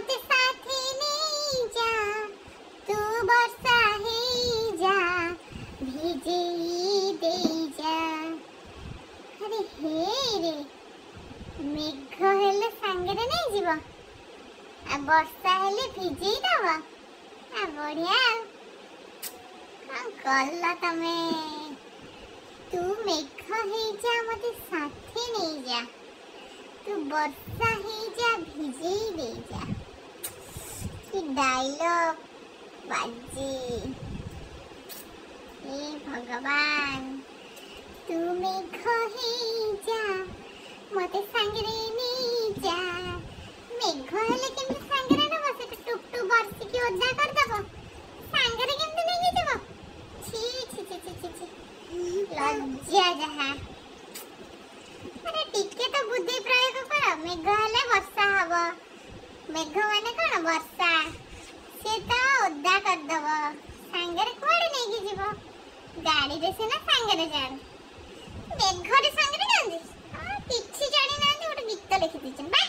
मते साथे नहीं जा तू वर्षा है जा भिजे दे जा। अरे हे रे मेघ हेले सांगरे नहीं जीव आ वर्षा हेले भिजे दब आ बढ़िया कल तमे तू मेघ है जा मते साथे नहीं जा तू वर्षा है जा भिजे दे जा। कि डायलॉग बाजी हे भगवान तू मेघ है जा मते सांगरे नहीं जा। मेघ हेले केमते सांगरे न बसे टुक टुक बरसी की ओदा कर दबो सांगरे केमते नहीं जीव। छी छी छी छी छी लज्जा जहा। अरे टिके तो बुद्धि प्रयोग कर मेघ हेले वर्षा हबो मेघ माने कोन वर्षा से तो ओदा कर दबो सांगरे कोड़े नहीं की जीव गाड़ी रे से ना सांगरे जान मेघ रे सांगरे जांदी आ किछि जानि नांदी गोटे गीत लिखि दिछन बा।